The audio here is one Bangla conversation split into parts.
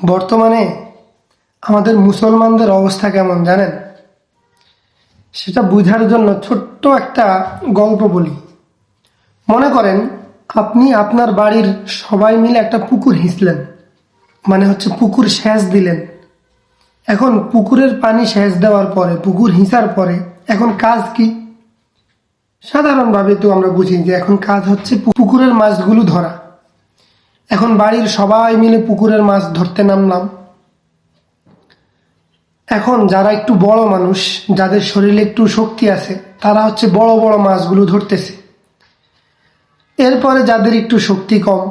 বর্তমানে আমাদের মুসলমানদের অবস্থা কেমন জানেন? সেটা বোঝার জন্য ছোট্ট একটা গল্প বলি। মনে করেন আপনি আপনার বাড়ির সবাই মিলে একটা পুকুর হিঁচলেন, মানে হচ্ছে পুকুর সেচ দিলেন। এখন পুকুরের পানি সেচ দেওয়ার পরে, পুকুর হিঁচার পরে এখন কাজ কি? সাধারণভাবে তো আমরা বুঝি যে এখন কাজ হচ্ছে পুকুরের মাছগুলো ধরা। এখন বাড়ির সবাই মিলে পুকুরের মাছ ধরতে নামলাম। এখন যারা একটু বড় মানুষ, যাদের শরীরে একটু শক্তি আছে, তারা হচ্ছে বড় বড় মাছগুলো ধরতেছে। এরপরে যাদের একটু শক্তি কম,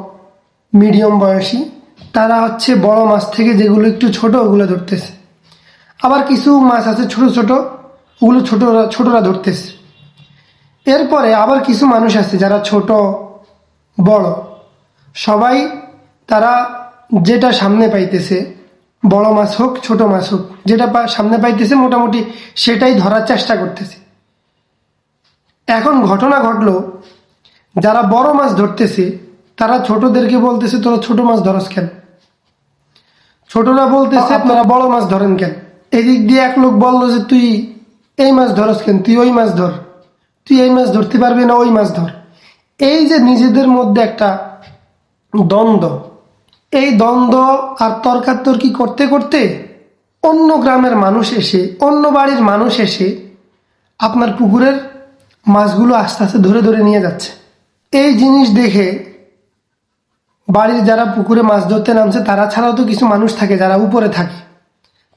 মিডিয়াম বয়সী, তারা হচ্ছে বড় মাছ থেকে যেগুলো একটু ছোট ওগুলো ধরতেছে। আবার কিছু মাছ আছে ছোট ছোট, ওগুলো ছোটরা ধরতেছে। এরপরে আবার কিছু মানুষ আছে যারা ছোট বড় সবাই, তারা যেটা সামনে পাইতেছে, বড় মাছ হোক ছোট মাছ হোক, যেটা সামনে পাইতেছে মোটামুটি সেটাই ধরার চেষ্টা করতেছে। এখন ঘটনা ঘটলো, যারা বড় মাছ ধরতেছে তারা ছোটদেরকে বলতেছে তোরা ছোট মাছ ধরস কেন? ছোটরা বলতেছে আপনারা বড় মাছ ধরেন কেন? এদিক দিয়ে এক লোক বললো যে তুই এই মাছ ধরস কেন, তুই ওই মাছ ধর, তুই এই মাছ ধরতে পারবি না, ওই মাছ ধর। এই যে নিজেদের মধ্যে একটা দ্বন্দ্ব, এই দ্বন্দ্ব আর তর্কাতর্কি করতে করতে অন্য গ্রামের মানুষ এসে, অন্য বাড়ির মানুষ এসে আপনার পুকুরের মাছগুলো আস্তে আস্তে ধরে ধরে নিয়ে যাচ্ছে। এই জিনিস দেখে বাড়ির যারা পুকুরে মাছ ধরতে নামছে তারা ছাড়াও তো কিছু মানুষ থাকে যারা উপরে থাকে,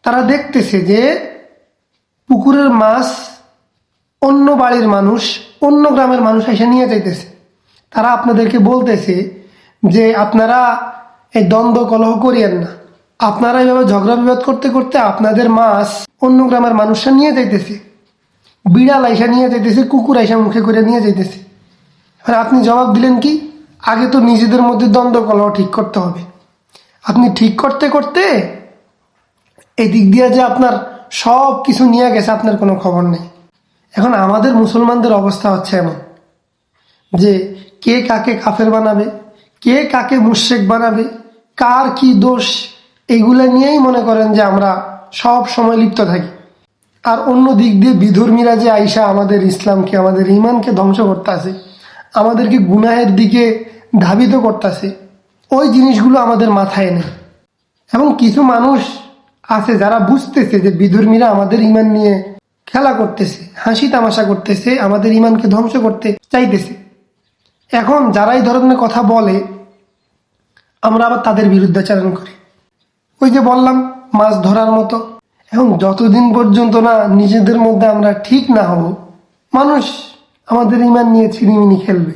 তারা দেখতেছে যে পুকুরের মাছ অন্য বাড়ির মানুষ, অন্য গ্রামের মানুষ এসে নিয়ে যাইতেছে। তারা আপনাদেরকে বলতেছে যে আপনারা এই দ্বন্দ্ব কলহ করিয়েন না, আপনারা এইভাবে ঝগড়া বিবাদ করতে করতে আপনাদের মাছ অন্য গ্রামের মানুষরা নিয়ে যাইতেছে, বিড়াল আইসা নিয়ে যাইতেছে, কুকুর আইসা মুখে করে নিয়ে যাইতেছে। আর আপনি জবাব দিলেন কি? আগে তো নিজেদের মধ্যে দ্বন্দ্ব কলহ ঠিক করতে হবে। আপনি ঠিক করতে করতে এই দিক দিয়ে যে আপনার সব কিছু নিয়ে গেছে, আপনার কোনো খবর নেই। এখন আমাদের মুসলমানদের অবস্থা হচ্ছে এমন যে কে কাকে কাফের বানাবে, কে কাকে মুশরিক বানাবে, কার কি দোষ, এইগুলা নিয়েই মনে করেন যে আমরা সব সময় লিপ্ত থাকি। আর অন্য দিক দিয়ে বিধর্মীরা যে আইসা আমাদের ইসলামকে, আমাদের ইমানকে ধ্বংস করতেছে, আমাদেরকে গুনাহের দিকে ধাবিত করতেছে, ওই জিনিসগুলো আমাদের মাথায় নেই। এবং কিছু মানুষ আছে যারা বুঝতেছে যে বিধর্মীরা আমাদের ইমান নিয়ে খেলা করতেছে, হাসি তামাশা করতেছে, আমাদের ইমানকে ধ্বংস করতে চাইতেছে। এখন যারা এই ধরনের কথা বলে, আমরা আবার তাদের বিরুদ্ধাচারণ করি। ওই যে বললাম মাছ ধরার মতো। এখন যতদিন পর্যন্ত না নিজেদের মধ্যে আমরা ঠিক না হব, মানুষ আমাদের ইমান নিয়ে ছিনিমিনি খেলবে।